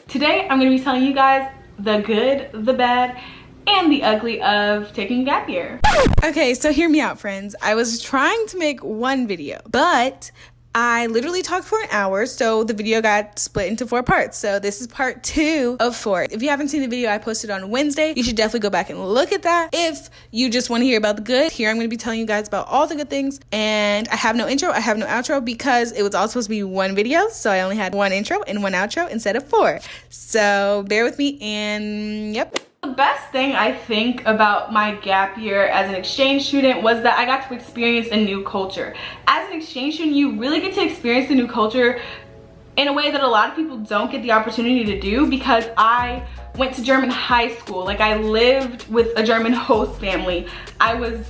Today I'm going to be telling you guys the good, the bad, and the ugly of taking a gap year. Okay, so hear me out, friends. I was trying to make one video, but I literally talked for an hour, so the video got split into 4 parts. So this is part 2 of 4. If you haven't seen the video I posted on Wednesday, you should definitely go back and look at that. If you just want to hear about the good, here I'm going to be telling you guys about all the good things. And I have no intro, I have no outro because it was all supposed to be one video. So I only had 1 intro and 1 outro instead of 4. So bear with me and yep. The best thing I think about my gap year as an exchange student was that I got to experience a new culture. As an exchange student, you really get to experience the new culture in a way that a lot of people don't get the opportunity to do, because I went to German high school. Like, I lived with a German host family. I was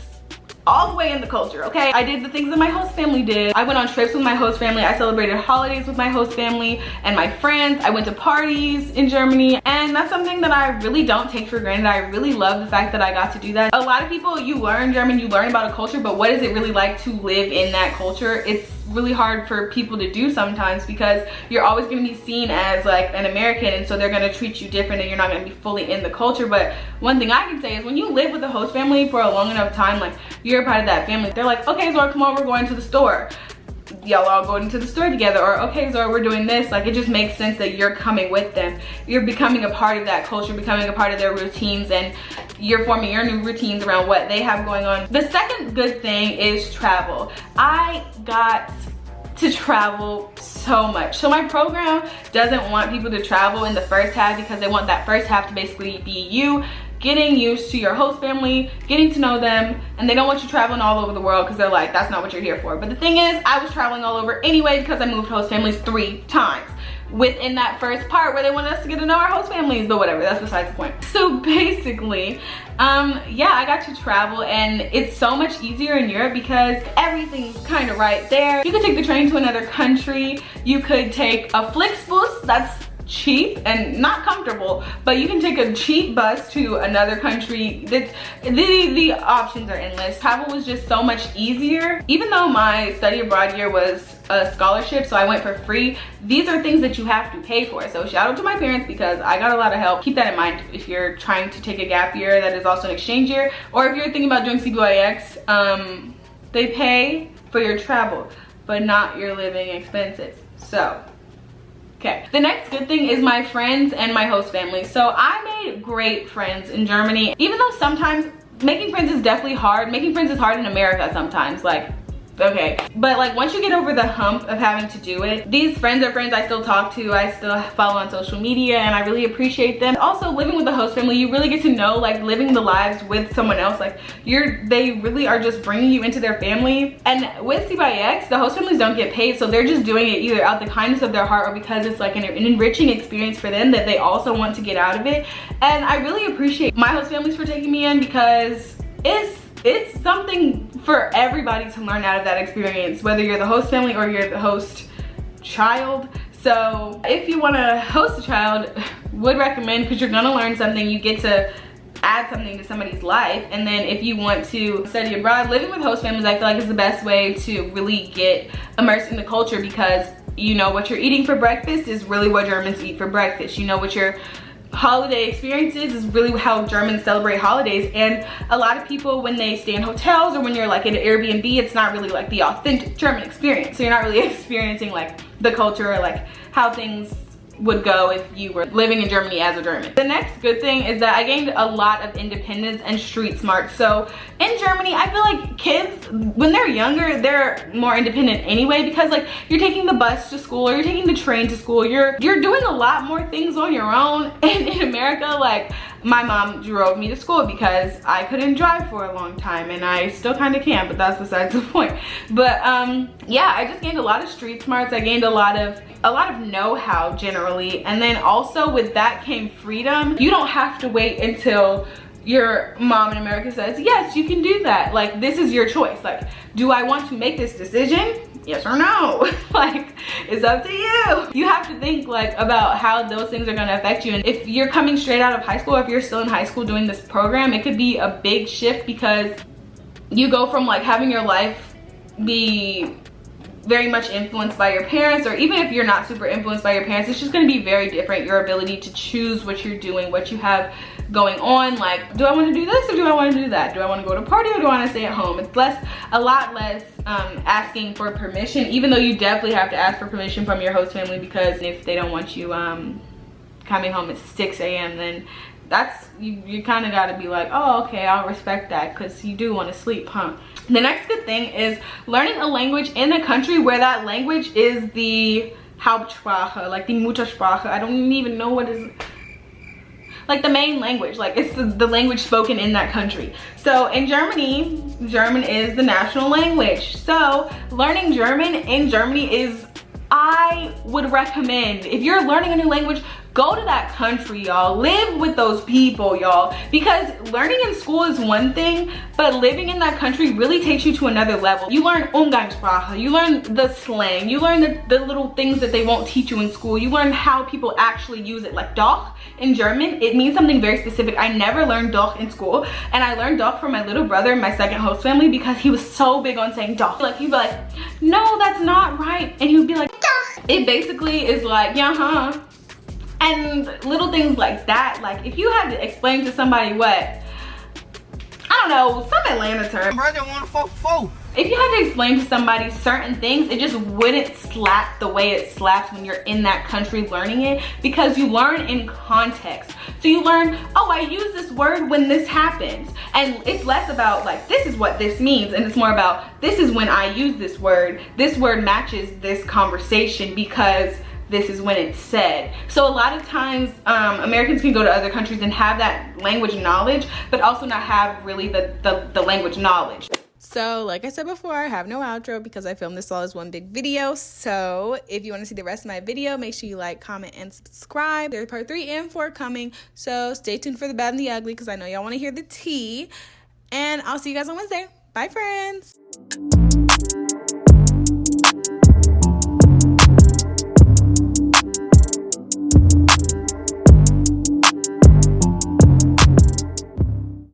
all the way in the culture, okay? I did the things that my host family did. I went on trips with my host family. I celebrated holidays with my host family and my friends. I went to parties in Germany, and that's something that I really don't take for granted. I really love the fact that I got to do that. A lot of people, you learn German, you learn about a culture, but what is it really like to live in that culture? It's really hard for people to do sometimes, because you're always going to be seen as like an American, and so they're going to treat you different and you're not going to be fully in the culture. But one thing I can say is when you live with a host family for a long enough time, like, you're a part of that family. They're like, okay, Zora, come on, we're going to the store. Y'all all going to the store together. Or, okay, Zora, we're doing this. Like, it just makes sense that you're coming with them. You're becoming a part of that culture, becoming a part of their routines, and you're forming your new routines around what they have going on. The second good thing is travel. I got to travel so much. So my program doesn't want people to travel in the first half, because they want that first half to basically be you getting used to your host family, getting to know them, and they don't want you traveling all over the world, because they're like, that's not what you're here for. But the thing is, I was traveling all over anyway, because I moved host families 3 times within that first part where they wanted us to get to know our host families. But whatever, that's besides the point. So basically, yeah, I got to travel, and it's so much easier in Europe because everything's kind of right there. You could take the train to another country. You could take a Flixbus, that's cheap and not comfortable, but you can take a cheap bus to another country. The options are endless. Travel was just so much easier. Even though my study abroad year was a scholarship, so I went for free, these are things that you have to pay for. So shout out to my parents, because I got a lot of help. Keep that in mind if you're trying to take a gap year that is also an exchange year, or if you're thinking about doing CBYX. They pay for your travel but not your living expenses. So okay, the next good thing is my friends and my host family. So I made great friends in Germany, even though sometimes making friends is definitely hard. Making friends is hard in America sometimes, like, okay, but like once you get over the hump of having to do it, these friends are friends I still talk to, I still follow on social media, and I really appreciate them. Also, living with the host family, you really get to know, like, living the lives with someone else, like, they really are just bringing you into their family. And with CBYX, the host families don't get paid, so they're just doing it either out the kindness of their heart or because it's like an enriching experience for them that they also want to get out of it. And I really appreciate my host families for taking me in, because it's something for everybody to learn out of that experience, whether you're the host family or you're the host child. So if you want to host a child, would recommend, because you're gonna learn something. You get to add something to somebody's life. And then if you want to study abroad, living with host families, I feel like is the best way to really get immersed in the culture, because you know what you're eating for breakfast is really what Germans eat for breakfast. You know what your holiday experiences is really how Germans celebrate holidays. And a lot of people, when they stay in hotels or when you're like in an Airbnb, it's not really like the authentic German experience. So you're not really experiencing like the culture or like how things would go if you were living in Germany as a German. The next good thing is that I gained a lot of independence and street smart. So in Germany, I feel like kids, when they're younger, they're more independent anyway, because like you're taking the bus to school or you're taking the train to school. You're doing a lot more things on your own. And in America, like, my mom drove me to school because I couldn't drive for a long time, and I still kind of can, but that's besides the point. But yeah, I just gained a lot of street smarts. I gained a lot of know-how generally, and then also with that came freedom. You don't have to wait until your mom in America says, yes, you can do that. Like, this is your choice. Like, do I want to make this decision? Yes or no? Like, it's up to you. You have to think like about how those things are going to affect you. And if you're coming straight out of high school, if you're still in high school doing this program, it could be a big shift, because you go from like having your life be very much influenced by your parents, or even if you're not super influenced by your parents, it's just going to be very different. Your ability to choose what you're doing, what you have going on. Like, do I want to do this or do I want to do that? Do I want to go to a party or do I want to stay at home? It's a lot less asking for permission, even though you definitely have to ask for permission from your host family, because if they don't want you coming home at 6 a.m. then that's, you kind of got to be like, oh, okay, I'll respect that, because you do want to sleep, huh? The next good thing is learning a language in a country where that language is the Hauptsprache, like the Muttersprache. I don't even know what is, like the main language, like it's the language spoken in that country. So in Germany, German is the national language. So learning German in Germany is, I would recommend, if you're learning a new language, go to that country, y'all. Live with those people, y'all. Because learning in school is one thing, but living in that country really takes you to another level. You learn Umgangssprache, you learn the slang, you learn the little things that they won't teach you in school. You learn how people actually use it. Like doch in German, it means something very specific. I never learned doch in school, and I learned doch from my little brother in my second host family because he was so big on saying doch. Like, he'd be like, no, that's not right. And he would be like, doch. It basically is like, yeah, huh. And little things like that, like if you had to explain to somebody what, I don't know, some Atlanta term. If you had to explain to somebody certain things, it just wouldn't slap the way it slaps when you're in that country learning it, because you learn in context. So you learn, oh, I use this word when this happens. And it's less about like, this is what this means, and it's more about, this is when I use this word matches this conversation because this is when it's said. So a lot of times Americans can go to other countries and have that language knowledge, but also not have really the language knowledge. So like I said before, I have no outro because I filmed this all as one big video. So if you want to see the rest of my video, make sure you like, comment, and subscribe. There's part 3 and 4 coming, so stay tuned for the bad and the ugly, because I know y'all want to hear the tea. And I'll see you guys on Wednesday. Bye, friends.